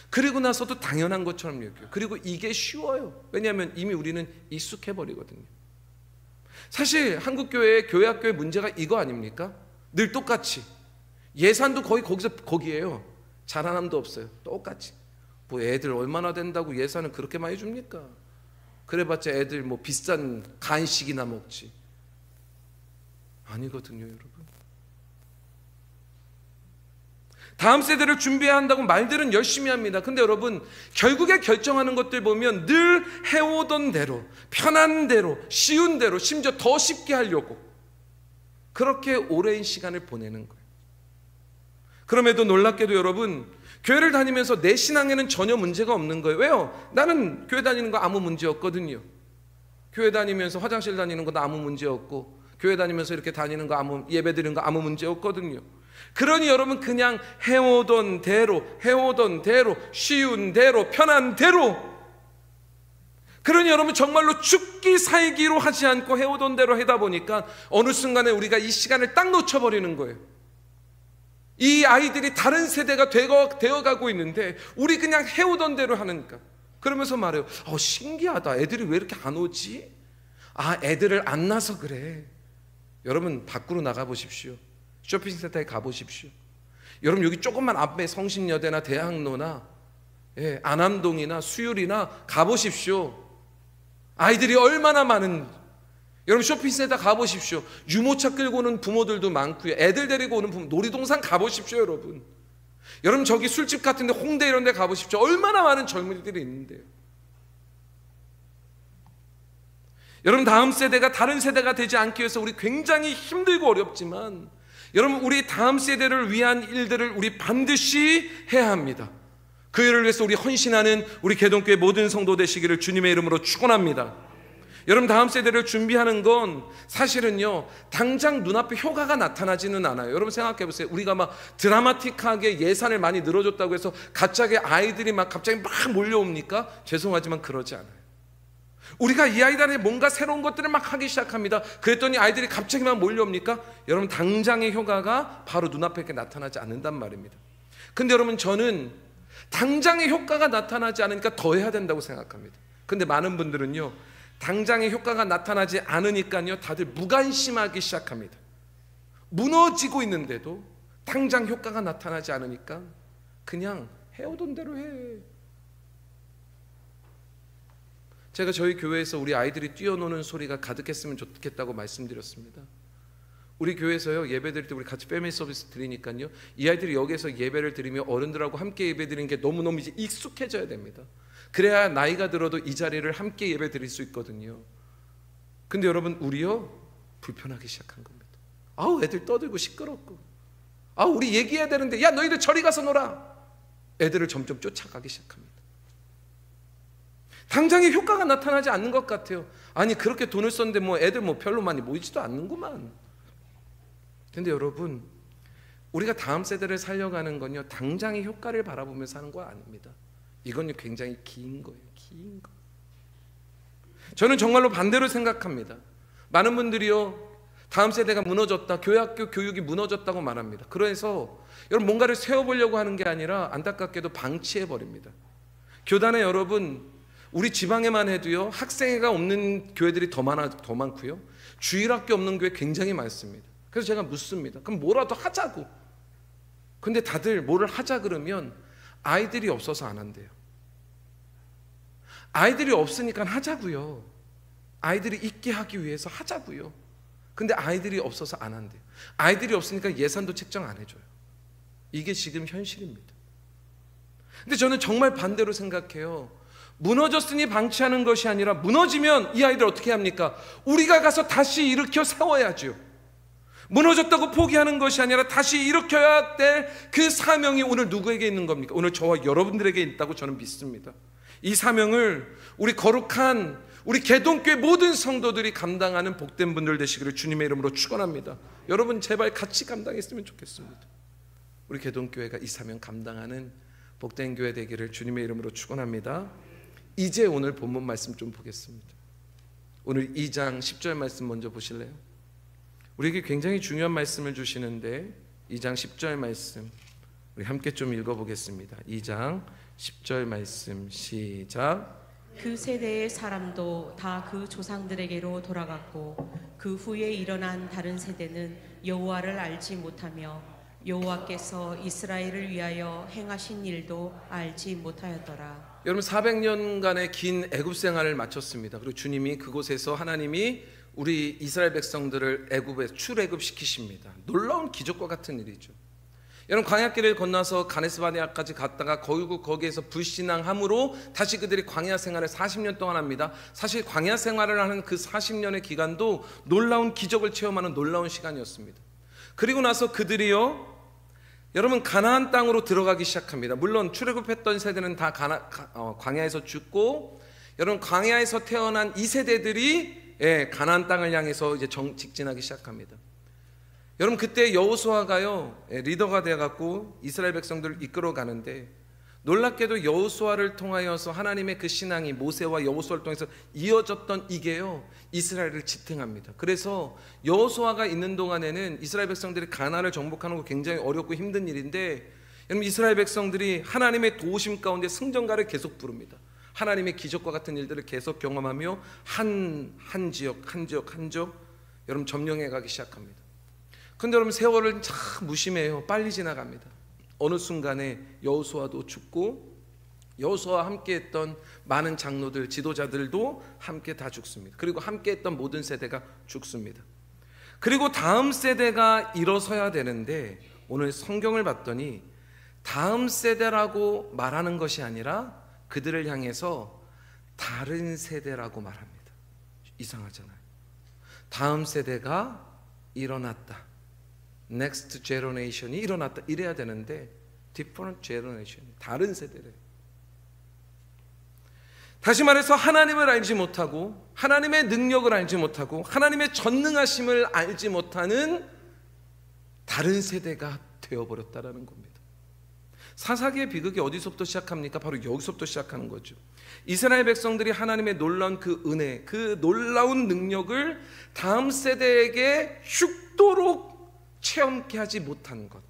그리고 나서도 당연한 것처럼 여겨요. 그리고 이게 쉬워요. 왜냐하면 이미 우리는 익숙해버리거든요. 사실 한국교회의 교회학교의 문제가 이거 아닙니까? 늘 똑같이 예산도 거의 거기에요. 잘하남도 없어요. 똑같이 뭐 애들 얼마나 된다고 예산을 그렇게 많이 줍니까? 그래봤자 애들 뭐 비싼 간식이나 먹지. 아니거든요 여러분. 다음 세대를 준비해야 한다고 말들은 열심히 합니다. 근데 여러분 결국에 결정하는 것들 보면 늘 해오던 대로, 편한 대로, 쉬운 대로, 심지어 더 쉽게 하려고 그렇게 오랜 시간을 보내는 거예요. 그럼에도 놀랍게도 여러분 교회를 다니면서 내 신앙에는 전혀 문제가 없는 거예요. 왜요? 나는 교회 다니는 거 아무 문제 없거든요. 교회 다니면서 화장실 다니는 것도 아무 문제 없고, 교회 다니면서 이렇게 다니는 거 예배 드리는 거 아무 문제 없거든요. 그러니 여러분 그냥 해오던 대로 쉬운 대로 편한 대로, 그러니 여러분 정말로 죽기 살기로 하지 않고 해오던 대로 하다 보니까 어느 순간에 우리가 이 시간을 딱 놓쳐버리는 거예요. 이 아이들이 다른 세대가 되어가고 있는데 우리 그냥 해오던 대로 하니까, 그러면서 말해요. 신기하다. 애들이 왜 이렇게 안 오지? 애들을 안 낳아서 그래. 여러분 밖으로 나가보십시오. 쇼핑센터에 가보십시오. 여러분 여기 조금만 앞에 성신여대나 대학로나 안암동이나 수율이나 가보십시오. 아이들이 얼마나 많은, 여러분 쇼핑센터 가보십시오. 유모차 끌고 오는 부모들도 많고요. 애들 데리고 오는 부모, 놀이동산 가보십시오. 여러분 저기 술집 같은데 홍대 이런 데 가보십시오. 얼마나 많은 젊은이들이 있는데요. 여러분 다음 세대가 다른 세대가 되지 않기 위해서 우리 굉장히 힘들고 어렵지만, 여러분 우리 다음 세대를 위한 일들을 우리 반드시 해야 합니다. 그 일을 위해서 우리 헌신하는 우리 개동교회 모든 성도 되시기를 주님의 이름으로 축원합니다. 여러분 다음 세대를 준비하는 건 사실은요 당장 눈앞에 효과가 나타나지는 않아요. 여러분 생각해 보세요. 우리가 막 드라마틱하게 예산을 많이 늘어줬다고 해서 갑자기 아이들이 갑자기 몰려옵니까? 죄송하지만 그러지 않아요. 우리가 이 아이들한테 뭔가 새로운 것들을 막 하기 시작합니다. 그랬더니 아이들이 갑자기 막 몰려옵니까? 여러분 당장의 효과가 바로 눈앞에 이렇게 나타나지 않는단 말입니다. 근데 여러분 저는 당장의 효과가 나타나지 않으니까 더 해야 된다고 생각합니다. 근데 많은 분들은요 당장의 효과가 나타나지 않으니까요 다들 무관심하기 시작합니다. 무너지고 있는데도 당장 효과가 나타나지 않으니까 그냥 해오던 대로 해. 제가 저희 교회에서 우리 아이들이 뛰어노는 소리가 가득했으면 좋겠다고 말씀드렸습니다. 우리 교회에서요 예배 드릴 때 우리 같이 패밀리 서비스 드리니까요 이 아이들이 여기에서 예배를 드리며 어른들하고 함께 예배 드리는 게 너무너무 이제 익숙해져야 됩니다. 그래야 나이가 들어도 이 자리를 함께 예배 드릴 수 있거든요. 근데 여러분 우리요 불편하기 시작한 겁니다. 애들 떠들고 시끄럽고, 우리 얘기해야 되는데 야 너희들 저리 가서 놀아. 애들을 점점 쫓아가기 시작합니다. 당장의 효과가 나타나지 않는 것 같아요. 그렇게 돈을 썼는데 애들 별로 많이 모이지도 않는구만. 근데 여러분 우리가 다음 세대를 살려가는 건요 당장의 효과를 바라보면서 하는 거 아닙니다. 이건요 굉장히 긴 거예요. 긴 거. 저는 정말로 반대로 생각합니다. 많은 분들이요 다음 세대가 무너졌다, 교회학교 교육이 무너졌다고 말합니다. 그래서 여러분 뭔가를 세워보려고 하는 게 아니라 안타깝게도 방치해버립니다. 교단에 여러분 우리 지방에만 해도요 학생회가 없는 교회들이 더 많고요 주일학교 없는 교회 굉장히 많습니다. 그래서 제가 묻습니다. 그럼 뭐라도 하자고. 근데 다들 뭐를 하자 그러면 아이들이 없어서 안 한대요. 아이들이 없으니까 하자고요. 아이들이 있게 하기 위해서 하자고요. 근데 아이들이 없어서 안 한대요. 아이들이 없으니까 예산도 책정 안 해줘요. 이게 지금 현실입니다. 근데 저는 정말 반대로 생각해요. 무너졌으니 방치하는 것이 아니라 무너지면 이 아이들 어떻게 합니까? 우리가 가서 다시 일으켜 세워야죠. 무너졌다고 포기하는 것이 아니라 다시 일으켜야 될 그 사명이 오늘 누구에게 있는 겁니까? 오늘 저와 여러분들에게 있다고 저는 믿습니다. 이 사명을 우리 거룩한 우리 개동교회 모든 성도들이 감당하는 복된 분들 되시기를 주님의 이름으로 축원합니다. 여러분 제발 같이 감당했으면 좋겠습니다. 우리 개동교회가 이 사명 감당하는 복된 교회 되기를 주님의 이름으로 축원합니다. 이제 오늘 본문 말씀 좀 보겠습니다. 오늘 2장 10절 말씀 먼저 보실래요? 우리에게 굉장히 중요한 말씀을 주시는데 2장 10절 말씀 우리 함께 좀 읽어보겠습니다. 2장 10절 말씀 시작. 그 세대의 사람도 다 그 조상들에게로 돌아갔고 그 후에 일어난 다른 세대는 여호와를 알지 못하며 여호와께서 이스라엘을 위하여 행하신 일도 알지 못하였더라. 여러분 400년간의 긴 애굽 생활을 마쳤습니다. 그리고 주님이 그곳에서 하나님이 우리 이스라엘 백성들을 애굽에 출애굽시키십니다. 놀라운 기적과 같은 일이죠. 여러분 광야길을 건너서 가데스바네아까지 갔다가 거기에서 불신앙함으로 다시 그들이 광야 생활을 40년 동안 합니다. 사실 광야 생활을 하는 그 40년의 기간도 놀라운 기적을 체험하는 놀라운 시간이었습니다. 그리고 나서 그들이요 여러분 가나안 땅으로 들어가기 시작합니다. 물론 출애굽했던 세대는 다 광야에서 죽고 여러분 광야에서 태어난 이 세대들이 가나안 땅을 향해서 이제 직진하기 시작합니다. 여러분 그때 여호수아가요 리더가 되어갖고 이스라엘 백성들을 이끌어 가는데, 놀랍게도 여호수아를 통하여서 하나님의 그 신앙이 모세와 여호수아를 통해서 이어졌던 이게요 이스라엘을 지탱합니다. 그래서 여호수아가 있는 동안에는 이스라엘 백성들이 가나안을 정복하는 거 굉장히 어렵고 힘든 일인데, 여러분 이스라엘 백성들이 하나님의 도우심 가운데 승전가를 계속 부릅니다. 하나님의 기적과 같은 일들을 계속 경험하며 한 지역 여러분 점령해 가기 시작합니다. 그런데 여러분 세월은 참 무심해요. 빨리 지나갑니다. 어느 순간에 여호수아도 죽고 여호수아와 함께했던 많은 장로들, 지도자들도 함께 다 죽습니다. 그리고 함께했던 모든 세대가 죽습니다. 그리고 다음 세대가 일어서야 되는데, 오늘 성경을 봤더니 다음 세대라고 말하는 것이 아니라 그들을 향해서 다른 세대라고 말합니다. 이상하잖아요. 다음 세대가 일어났다, Next generation이 일어났다 이래야 되는데 different generation, 다른 세대래요. 다시 말해서 하나님을 알지 못하고 하나님의 능력을 알지 못하고 하나님의 전능하심을 알지 못하는 다른 세대가 되어버렸다라는 겁니다. 사사기의 비극이 어디서부터 시작합니까? 바로 여기서부터 시작하는 거죠. 이스라엘 백성들이 하나님의 놀라운 그 은혜, 그 놀라운 능력을 다음 세대에게 죽도록 체험케 하지 못한 것.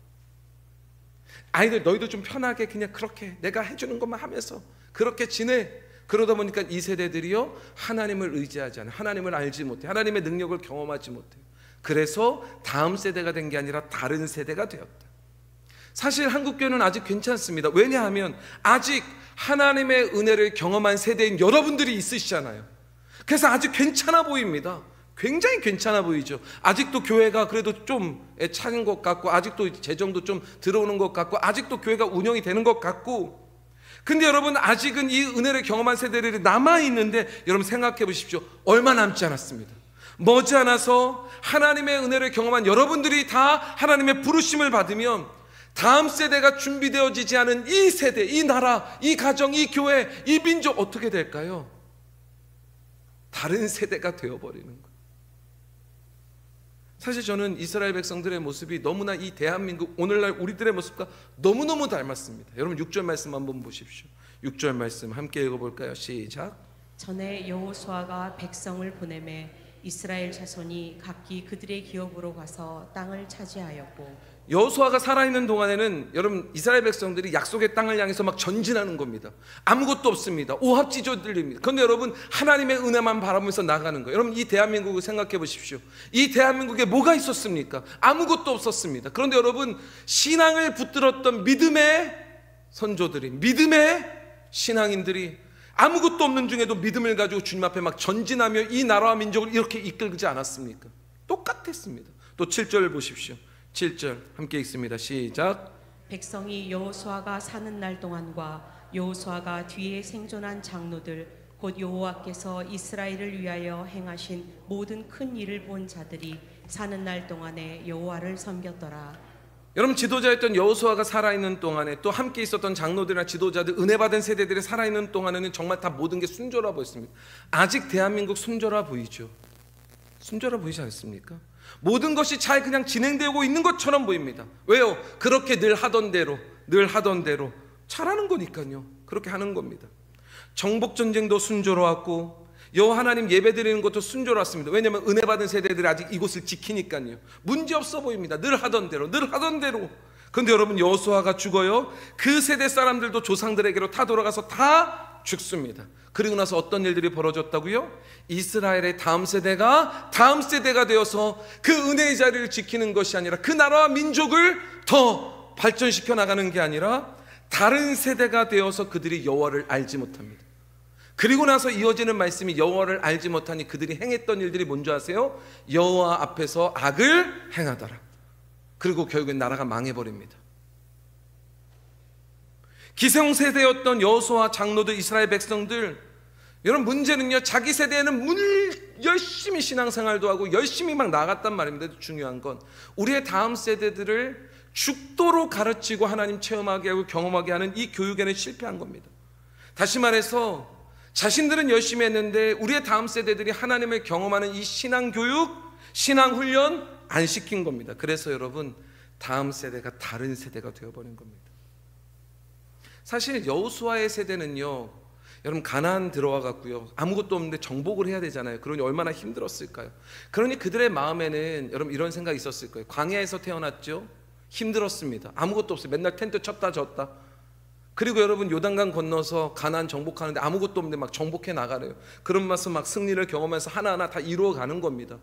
아이들 너희도 좀 편하게 그냥 그렇게 내가 해주는 것만 하면서 그렇게 지내. 그러다 보니까 이 세대들이요 하나님을 의지하지 않아요. 하나님을 알지 못해. 하나님의 능력을 경험하지 못해요. 그래서 다음 세대가 된 게 아니라 다른 세대가 되었다. 사실 한국교회는 아직 괜찮습니다. 왜냐하면 아직 하나님의 은혜를 경험한 세대인 여러분들이 있으시잖아요. 그래서 아직 괜찮아 보입니다. 굉장히 괜찮아 보이죠. 아직도 교회가 그래도 좀 차는 것 같고, 아직도 재정도 좀 들어오는 것 같고, 아직도 교회가 운영이 되는 것 같고. 근데 여러분 아직은 이 은혜를 경험한 세대들이 남아있는데, 여러분 생각해 보십시오. 얼마 남지 않았습니다. 머지않아서 하나님의 은혜를 경험한 여러분들이 다 하나님의 부르심을 받으면 다음 세대가 준비되어지지 않은 이 세대, 이 나라, 이 가정, 이 교회, 이 민족 어떻게 될까요? 다른 세대가 되어버리는 거예요. 사실 저는 이스라엘 백성들의 모습이 너무나 이 대한민국 오늘날 우리들의 모습과 너무너무 닮았습니다. 여러분 6절 말씀 한번 보십시오. 6절 말씀 함께 읽어볼까요? 시작. 전에 여호수아가 백성을 보내매 이스라엘 자손이 각기 그들의 기업으로 가서 땅을 차지하였고, 여호수아가 살아있는 동안에는 여러분 이스라엘 백성들이 약속의 땅을 향해서 막 전진하는 겁니다. 아무것도 없습니다. 오합지졸들입니다. 그런데 여러분 하나님의 은혜만 바라보면서 나가는 거예요. 여러분 이 대한민국을 생각해 보십시오. 이 대한민국에 뭐가 있었습니까? 아무것도 없었습니다. 그런데 여러분 신앙을 붙들었던 믿음의 선조들이, 믿음의 신앙인들이 아무것도 없는 중에도 믿음을 가지고 주님 앞에 막 전진하며 이 나라와 민족을 이렇게 이끌지 않았습니까? 똑같았습니다. 또 7절 보십시오. 7절 함께 읽습니다. 시작. 백성이 여호수아가 사는 날 동안과 여호수아가 뒤에 생존한 장로들 곧 여호와께서 이스라엘을 위하여 행하신 모든 큰 일을 본 자들이 사는 날 동안에 여호와를 섬겼더라. 여러분 지도자였던 여호수아가 살아있는 동안에, 또 함께 있었던 장로들이나 지도자들, 은혜 받은 세대들이 살아있는 동안에는 정말 다 모든 게 순조로워 보였습니다. 아직 대한민국 순조로워 보이죠? 순조로워 보이지 않습니까? 모든 것이 잘 그냥 진행되고 있는 것처럼 보입니다. 왜요? 그렇게 늘 하던 대로 잘하는 거니까요. 그렇게 하는 겁니다. 정복전쟁도 순조로웠고 여호와 하나님 예배드리는 것도 순조로웠습니다. 왜냐하면 은혜 받은 세대들이 아직 이곳을 지키니까요. 문제없어 보입니다. 늘 하던 대로. 그런데 여러분 여호수아가 죽어요. 그 세대 사람들도 조상들에게로 다 돌아가서 다 죽습니다. 그리고 나서 어떤 일들이 벌어졌다고요? 이스라엘의 다음 세대가 되어서 그 은혜의 자리를 지키는 것이 아니라 그 나라와 민족을 더 발전시켜 나가는 게 아니라 다른 세대가 되어서 그들이 여호와를 알지 못합니다. 그리고 나서 이어지는 말씀이 여호와를 알지 못하니 그들이 행했던 일들이 뭔지 아세요? 여호와 앞에서 악을 행하더라. 그리고 결국엔 나라가 망해버립니다. 기성세대였던 여호수아 장로들, 이스라엘 백성들, 여러분 문제는요, 자기 세대에는 열심히 신앙생활도 하고 열심히 막 나갔단 말입니다. 중요한 건 우리의 다음 세대들을 죽도록 가르치고 하나님 체험하게 하고 경험하게 하는 이 교육에는 실패한 겁니다. 다시 말해서 자신들은 열심히 했는데 우리의 다음 세대들이 하나님을 경험하는 이 신앙 교육, 신앙 훈련 안 시킨 겁니다. 그래서 여러분 다음 세대가 다른 세대가 되어버린 겁니다. 사실 여호수아의 세대는요, 여러분 가나안 들어와 갖고요 아무것도 없는데 정복을 해야 되잖아요. 그러니 얼마나 힘들었을까요? 그러니 그들의 마음에는 여러분 이런 생각이 있었을 거예요. 광야에서 태어났죠. 힘들었습니다. 아무것도 없어요. 맨날 텐트 쳤다 졌다. 그리고 여러분 요단강 건너서 가나안 정복하는데 아무것도 없는데 막 정복해 나가래요. 그러면서 막 승리를 경험해서 하나하나 다 이루어가는 겁니다.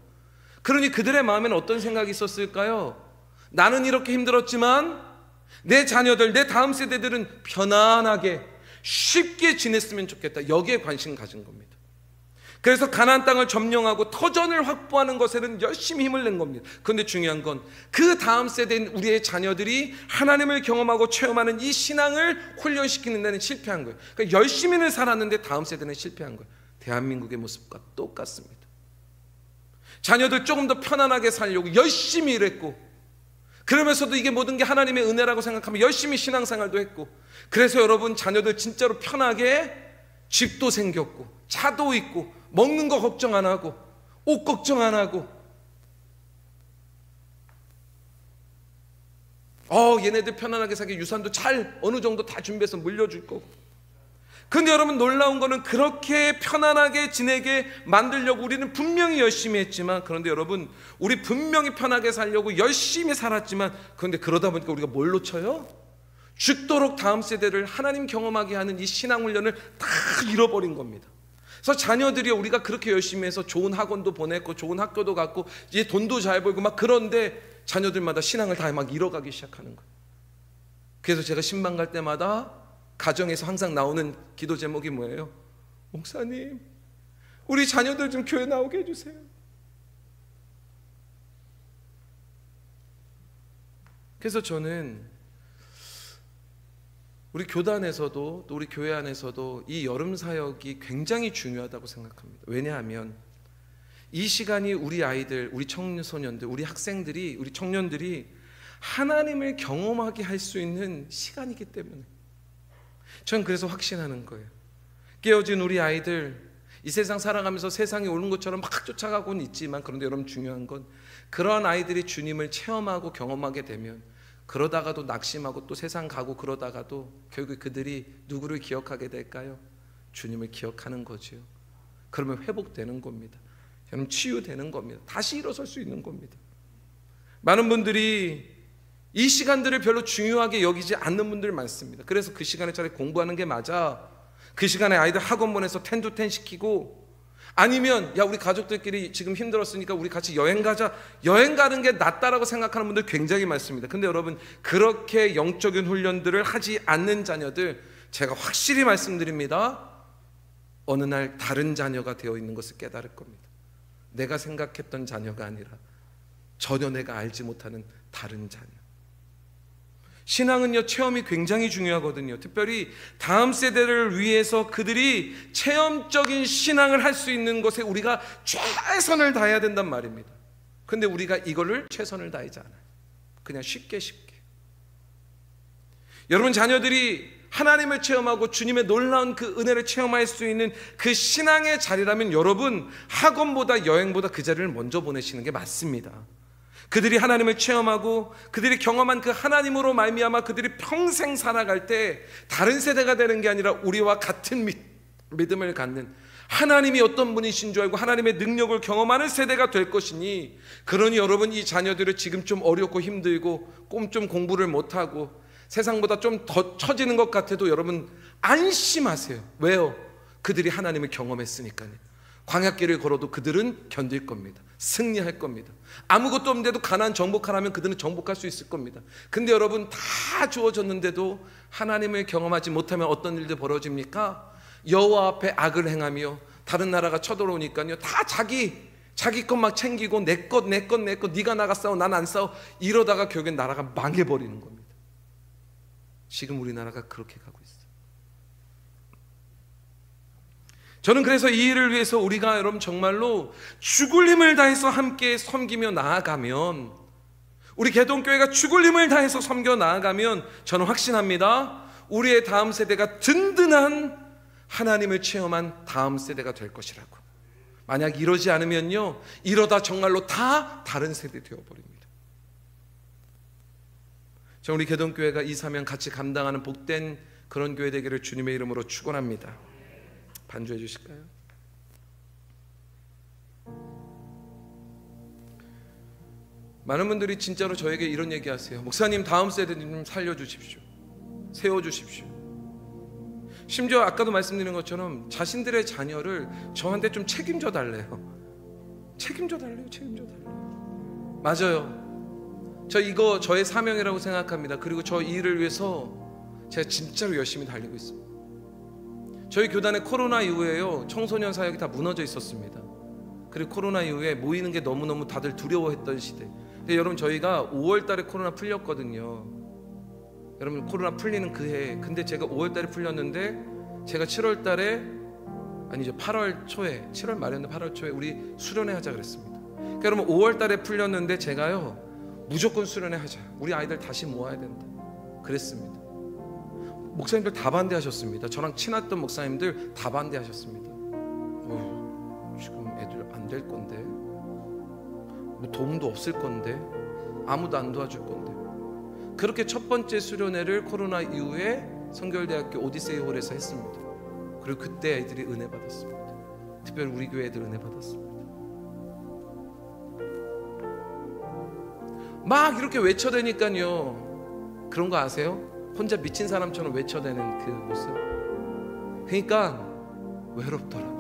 그러니 그들의 마음에는 어떤 생각이 있었을까요? 나는 이렇게 힘들었지만 내 자녀들, 내 다음 세대들은 편안하게 쉽게 지냈으면 좋겠다. 여기에 관심 가진 겁니다. 그래서 가나안 땅을 점령하고 터전을 확보하는 것에는 열심히 힘을 낸 겁니다. 그런데 중요한 건 그 다음 세대인 우리의 자녀들이 하나님을 경험하고 체험하는 이 신앙을 훈련시키는 데는 실패한 거예요. 그러니까 열심히는 살았는데 다음 세대는 실패한 거예요. 대한민국의 모습과 똑같습니다. 자녀들 조금 더 편안하게 살려고 열심히 일했고, 그러면서도 이게 모든 게 하나님의 은혜라고 생각하면 열심히 신앙생활도 했고, 그래서 여러분 자녀들 진짜로 편하게 집도 생겼고 차도 있고 먹는 거 걱정 안 하고 옷 걱정 안 하고, 얘네들 편안하게 살게 유산도 잘 어느 정도 다 준비해서 물려줄 거고. 근데 여러분 놀라운 거는 그렇게 편안하게 지내게 만들려고 우리는 분명히 열심히 했지만, 그런데 여러분 우리 분명히 편하게 살려고 열심히 살았지만, 그런데 그러다 보니까 우리가 뭘 놓쳐요? 죽도록 다음 세대를 하나님 경험하게 하는 이 신앙훈련을 다 잃어버린 겁니다. 그래서 자녀들이 우리가 그렇게 열심히 해서 좋은 학원도 보냈고 좋은 학교도 갔고 이제 돈도 잘 벌고 막, 그런데 자녀들마다 신앙을 다 막 잃어가기 시작하는 거예요. 그래서 제가 신방 갈 때마다 가정에서 항상 나오는 기도 제목이 뭐예요? 목사님, 우리 자녀들 좀 교회 나오게 해주세요. 그래서 저는 우리 교단에서도 또 우리 교회 안에서도 이 여름 사역이 굉장히 중요하다고 생각합니다. 왜냐하면 이 시간이 우리 아이들, 우리 청소년들, 우리 학생들이, 우리 청년들이 하나님을 경험하게 할 수 있는 시간이기 때문에 저는 그래서 확신하는 거예요. 깨어진 우리 아이들, 이 세상 살아가면서 세상이 옳은 것처럼 막 쫓아가고는 있지만, 그런데 여러분 중요한 건 그런 아이들이 주님을 체험하고 경험하게 되면, 그러다가도 낙심하고 또 세상 가고 그러다가도 결국 그들이 누구를 기억하게 될까요? 주님을 기억하는 거죠. 그러면 회복되는 겁니다. 여러분 치유되는 겁니다. 다시 일어설 수 있는 겁니다. 많은 분들이 이 시간들을 별로 중요하게 여기지 않는 분들 많습니다. 그래서 그 시간에 차라리 공부하는 게 맞아, 그 시간에 아이들 학원 보내서 10to 10 시키고, 아니면 야 우리 가족들끼리 지금 힘들었으니까 우리 같이 여행 가자, 여행 가는 게 낫다라고 생각하는 분들 굉장히 많습니다. 근데 여러분 그렇게 영적인 훈련들을 하지 않는 자녀들, 제가 확실히 말씀드립니다, 어느 날 다른 자녀가 되어 있는 것을 깨달을 겁니다. 내가 생각했던 자녀가 아니라 전혀 내가 알지 못하는 다른 자녀. 신앙은요 체험이 굉장히 중요하거든요. 특별히 다음 세대를 위해서 그들이 체험적인 신앙을 할 수 있는 것에 우리가 최선을 다해야 된단 말입니다. 근데 우리가 이거를 최선을 다하지 않아요. 그냥 쉽게 여러분 자녀들이 하나님을 체험하고 주님의 놀라운 그 은혜를 체험할 수 있는 그 신앙의 자리라면 여러분 학원보다 여행보다 그 자리를 먼저 보내시는 게 맞습니다. 그들이 하나님을 체험하고 그들이 경험한 그 하나님으로 말미암아 그들이 평생 살아갈 때 다른 세대가 되는 게 아니라 우리와 같은 믿음을 갖는, 하나님이 어떤 분이신 줄 알고 하나님의 능력을 경험하는 세대가 될 것이니, 그러니 여러분 이 자녀들을 지금 좀 어렵고 힘들고 좀 공부를 못하고 세상보다 좀 더 처지는 것 같아도 여러분 안심하세요. 왜요? 그들이 하나님을 경험했으니까요. 광야길을 걸어도 그들은 견딜 겁니다. 승리할 겁니다. 아무것도 없는데도 가나안 정복하라면 그들은 정복할 수 있을 겁니다. 근데 여러분 다 주어졌는데도 하나님을 경험하지 못하면 어떤 일들 벌어집니까? 여호와 앞에 악을 행하며 다른 나라가 쳐들어오니까요 다 자기 것 막 챙기고 내 것 네가 나가 싸워 난 안 싸워, 이러다가 결국엔 나라가 망해버리는 겁니다. 지금 우리나라가 그렇게 가고 있어요. 저는 그래서 이 일을 위해서 우리가 여러분 정말로 죽을 힘을 다해서 함께 섬기며 나아가면, 우리 개동교회가 죽을 힘을 다해서 섬겨 나아가면 저는 확신합니다. 우리의 다음 세대가 든든한 하나님을 체험한 다음 세대가 될 것이라고. 만약 이러지 않으면요, 이러다 정말로 다 다른 세대 되어버립니다. 저 우리 개동교회가 이 사명 같이 감당하는 복된 그런 교회 되기를 주님의 이름으로 축원합니다. 반주해 주실까요? 많은 분들이 진짜로 저에게 이런 얘기 하세요. 목사님, 다음 세대 좀 살려주십시오. 세워주십시오. 심지어 아까도 말씀드린 것처럼 자신들의 자녀를 저한테 좀 책임져 달래요. 책임져 달래요. 맞아요. 저 이거 저의 사명이라고 생각합니다. 그리고 저 일을 위해서 제가 진짜로 열심히 달리고 있습니다. 저희 교단의 코로나 이후에요, 청소년 사역이 다 무너져 있었습니다. 그리고 코로나 이후에 모이는 게 너무너무 다들 두려워했던 시대. 근데 여러분, 저희가 5월 달에 코로나 풀렸거든요. 여러분, 코로나 풀리는 그 해. 근데 제가 5월 달에 풀렸는데 제가 7월 달에, 아니죠, 8월 초에, 7월 말이었는데 8월 초에 우리 수련회 하자 그랬습니다. 그러니까 여러분, 5월 달에 풀렸는데 제가요, 무조건 수련회 하자, 우리 아이들 다시 모아야 된다 그랬습니다. 목사님들 다 반대하셨습니다. 저랑 친했던 목사님들 다 반대하셨습니다. 지금 애들 안 될 건데, 뭐 도움도 없을 건데, 아무도 안 도와줄 건데. 그렇게 첫 번째 수련회를 코로나 이후에 성결대학교 오디세이 홀에서 했습니다. 그리고 그때 애들이 은혜 받았습니다. 특별히 우리 교회 애들 은혜 받았습니다. 막 이렇게 외쳐대니까요, 그런 거 아세요? 혼자 미친 사람처럼 외쳐대는 그 모습. 그러니까 외롭더라고요.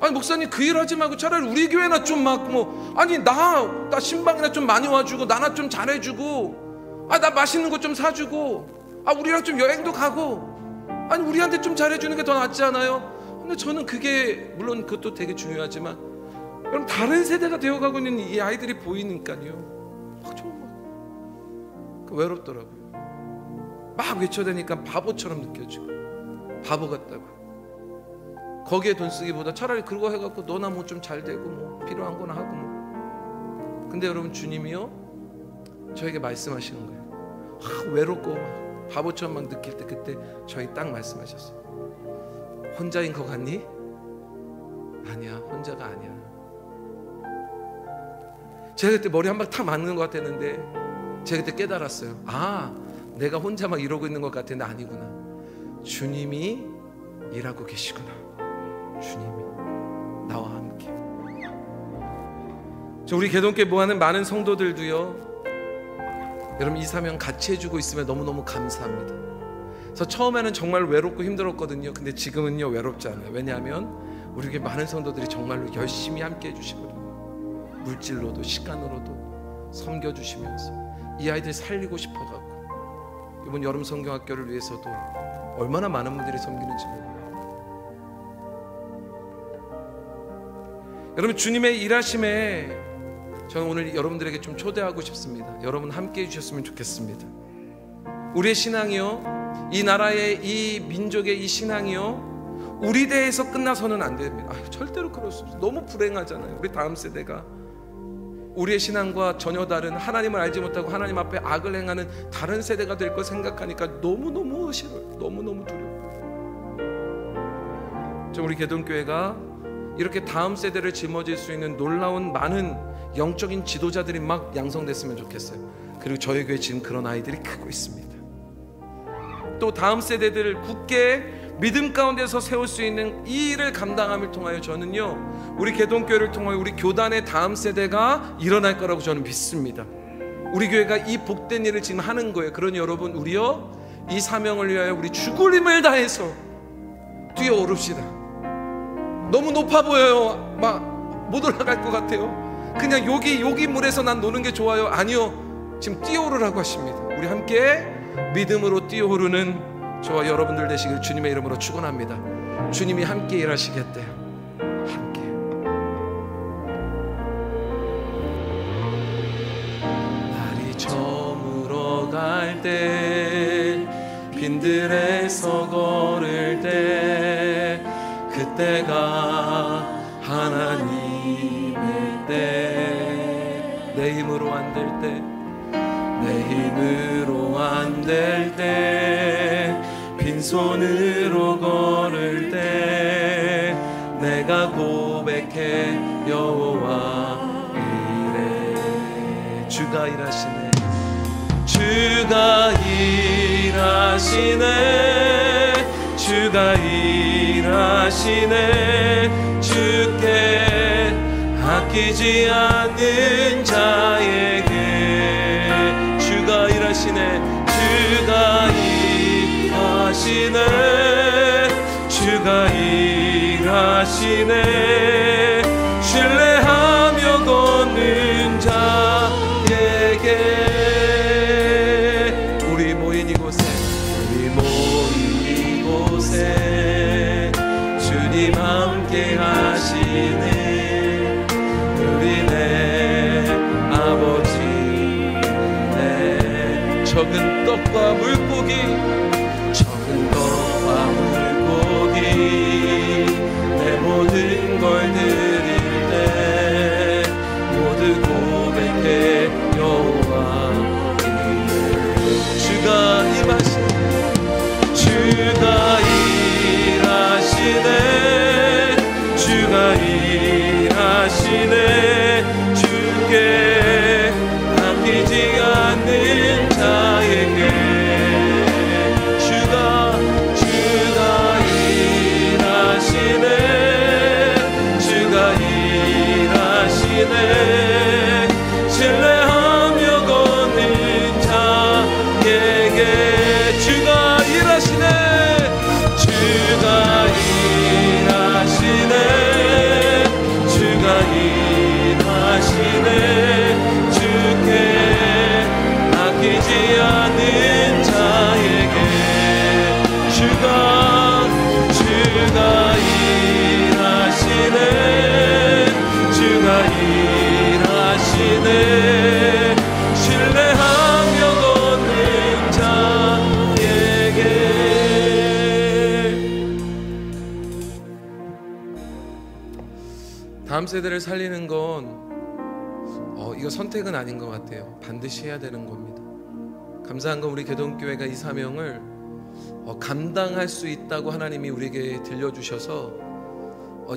아니 목사님, 그 일 하지 말고 차라리 우리 교회나 좀 막 뭐, 아니 나 신방이나 좀 많이 와주고, 나나 좀 잘해주고, 나 맛있는 거 좀 사주고, 우리랑 좀 여행도 가고, 아니 우리한테 좀 잘해주는 게 더 낫지 않아요? 근데 저는 그게 물론 그것도 되게 중요하지만, 여러분, 다른 세대가 되어가고 있는 이 아이들이 보이니까요, 막 외롭더라고요. 막 외쳐대니까 바보처럼 느껴지고, 바보 같다고. 거기에 돈 쓰기보다 차라리 그거 해갖고 너나 뭐 좀 잘 되고, 뭐 필요한 거나 하고 뭐. 근데 여러분, 주님이요, 저에게 말씀하시는 거예요. 외롭고 바보처럼 막 느낄 때, 그때 저희 딱 말씀하셨어요. 혼자인 거 같니? 아니야, 혼자가 아니야. 제가 그때 머리 한 방 탁 맞는 것 같았는데, 제가 그때 깨달았어요. 내가 혼자 막 이러고 있는 것 같았는데 아니구나. 주님이 일하고 계시구나. 주님이 나와 함께. 우리 개동교회 모아는 많은 성도들도요, 여러분 이 사명 같이 해주고 있으면 너무너무 감사합니다. 그래서 처음에는 정말 외롭고 힘들었거든요. 근데 지금은요, 외롭지 않아요. 왜냐하면 우리 교회 많은 성도들이 정말로 열심히 함께 해주시거든요. 물질로도 시간으로도 섬겨주시면서 이 아이들 살리고 싶어갖고, 이번 여름 성경학교를 위해서도 얼마나 많은 분들이 섬기는지 몰라요. 여러분, 주님의 일하심에 저는 오늘 여러분들에게 좀 초대하고 싶습니다. 여러분 함께 해주셨으면 좋겠습니다. 우리의 신앙이요, 이 나라의, 이 민족의 이 신앙이요, 우리 대에서 끝나서는 안 됩니다. 절대로 그럴 수 없어요. 너무 불행하잖아요. 우리 다음 세대가 우리의 신앙과 전혀 다른, 하나님을 알지 못하고 하나님 앞에 악을 행하는 다른 세대가 될 거 생각하니까 너무너무 싫어요. 너무너무 두려워요. 우리 개동교회가 이렇게 다음 세대를 짊어질 수 있는 놀라운 많은 영적인 지도자들이 막 양성됐으면 좋겠어요. 그리고 저희 교회 지금 그런 아이들이 크고 있습니다. 또 다음 세대들을 굳게 믿음 가운데서 세울 수 있는 이 일을 감당함을 통하여 저는요, 우리 개동교회를 통하여 우리 교단의 다음 세대가 일어날 거라고 저는 믿습니다. 우리 교회가 이 복된 일을 지금 하는 거예요. 그러니 여러분, 우리요, 이 사명을 위하여 우리 죽을 힘을 다해서 뛰어오릅시다. 너무 높아 보여요. 막 못 올라갈 것 같아요. 그냥 여기 물에서 난 노는 게 좋아요. 아니요, 지금 뛰어오르라고 하십니다. 우리 함께 믿음으로 뛰어오르는 저와 여러분들 되시길 주님의 이름으로 축원합니다. 주님이 함께 일하시겠대요. 함께. 날이 저물어 갈 때, 빈들에서 걸을 때, 그때가 하나님의 때, 내 힘으로 안 될 때, 내 내 힘으로 안 될 때, 빈손으로 걸을 때 내가 고백해 여호와 이래. 주가 일하시네, 주가 일하시네, 주가 일하시네. 주께 아끼지 않는 자에게 주가 일하시네, 주가 일하시네, 주가 일하시네. 신뢰하며 걷는 자에게. 우리 모인 이곳에, 우리 모인 이곳에 주님 함께 하시네. 우리 내 아버지, 내 적은 떡과 물고기, 적은 떡과 물고기, 내 모든 걸 드릴 때 모두 고백해 여호와 이래. 주가 임하시네, 주가 일하시네, 주가 일하시네. 주께 아끼지 않는 자에게 주가 일하시네, 주가 일하시네. 신뢰하며 걷는 자에게 주가 일하시네, 주가 일하시네, 주가 일하시네. 주께 아끼지 않는 자에게 주가 일하시네, 주가 일하시네. 신뢰하며 걷는 자에게. 다음 세대를 살리는 건 이거 선택은 아닌 것 같아요. 반드시 해야 되는 겁니다. 감사한 건 우리 교동교회가 이 사명을 감당할 수 있다고 하나님이 우리에게 들려주셔서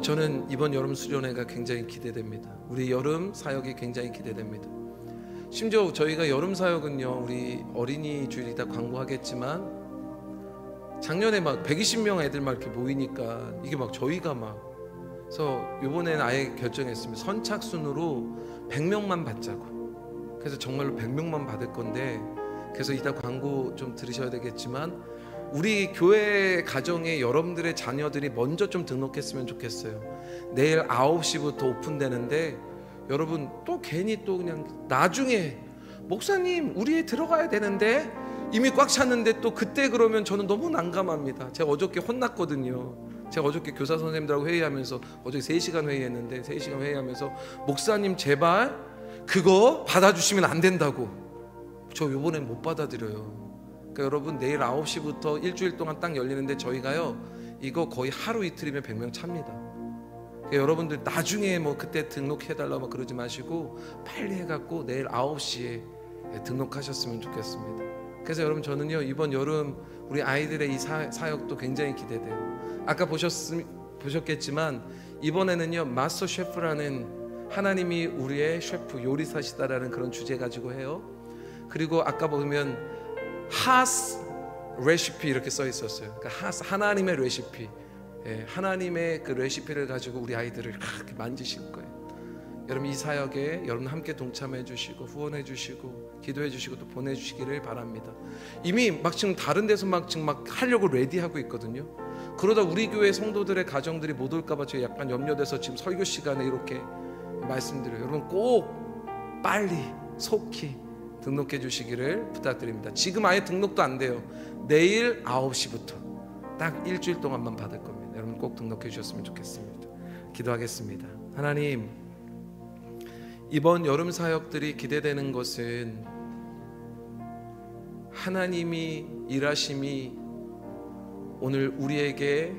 저는 이번 여름 수련회가 굉장히 기대됩니다. 우리 여름 사역이 굉장히 기대됩니다. 심지어 저희가 여름 사역은요, 우리 어린이 주일이다 광고하겠지만 작년에 막 120명 애들 막 이렇게 모이니까 이게 막 저희가 막, 그래서 이번에는 아예 결정했습니다. 선착순으로 100명만 받자고. 그래서 정말로 100명만 받을 건데, 그래서 이따 광고 좀 들으셔야 되겠지만 우리 교회 가정에 여러분들의 자녀들이 먼저 좀 등록했으면 좋겠어요. 내일 9시부터 오픈되는데 여러분 또 괜히 또 그냥 나중에 목사님 우리 애 들어가야 되는데 이미 꽉 찼는데 또 그때 그러면 저는 너무 난감합니다. 제가 어저께 혼났거든요. 제가 어저께 교사 선생님들하고 회의하면서, 어저께 3시간 회의했는데 3시간 회의하면서 목사님 제발 그거 받아주시면 안 된다고. 저 요번엔 못 받아들여요. 그러니까 여러분 내일 9시부터 일주일 동안 딱 열리는데 저희가요 이거 거의 하루 이틀이면 100명 찹니다. 그러니까 여러분들 나중에 뭐 그때 등록해달라고 그러지 마시고 빨리 해갖고 내일 9시에 등록하셨으면 좋겠습니다. 그래서 여러분 저는요 이번 여름 우리 아이들의 이 사역도 굉장히 기대돼요. 아까 보셨겠지만 이번에는요 마스터 셰프라는, 하나님이 우리의 셰프 요리사시다라는 그런 주제 가지고 해요. 그리고 아까 보면 하스 레시피 이렇게 써 있었어요. 그러니까 하나님의 레시피, 하나님의 그 레시피를 가지고 우리 아이들을 그렇게 만지실 거예요. 여러분 이 사역에 여러분 함께 동참해 주시고 후원해 주시고 기도해 주시고 또 보내 주시기를 바랍니다. 이미 막 지금 다른 데서 막 하려고 레디하고 있거든요. 그러다 우리 교회 성도들의 가정들이 못 올까 봐 제가 약간 염려돼서 지금 설교 시간에 이렇게 말씀드려요. 여러분 꼭 빨리 속히 등록해 주시기를 부탁드립니다. 지금 아예 등록도 안 돼요. 내일 9시부터 딱 일주일 동안만 받을 겁니다. 여러분 꼭 등록해 주셨으면 좋겠습니다. 기도하겠습니다. 하나님, 이번 여름 사역들이 기대되는 것은 하나님이 일하심이 오늘 우리에게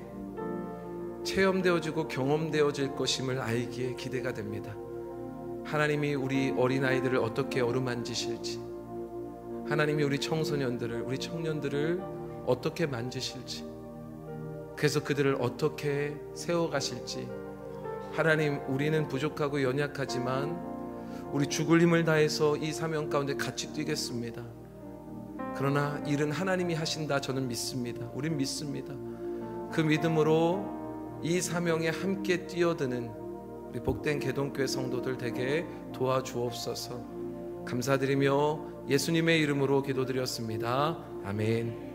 체험되어지고 경험되어질 것임을 알기에 기대가 됩니다. 하나님이 우리 어린아이들을 어떻게 어루만지실지, 하나님이 우리 청소년들을, 우리 청년들을 어떻게 만지실지, 그래서 그들을 어떻게 세워가실지. 하나님, 우리는 부족하고 연약하지만 우리 죽을 힘을 다해서 이 사명 가운데 같이 뛰겠습니다. 그러나 일은 하나님이 하신다, 저는 믿습니다. 우린 믿습니다. 그 믿음으로 이 사명에 함께 뛰어드는 우리 복된 계동교회 성도들 되게 도와주옵소서. 감사드리며 예수님의 이름으로 기도드렸습니다. 아멘.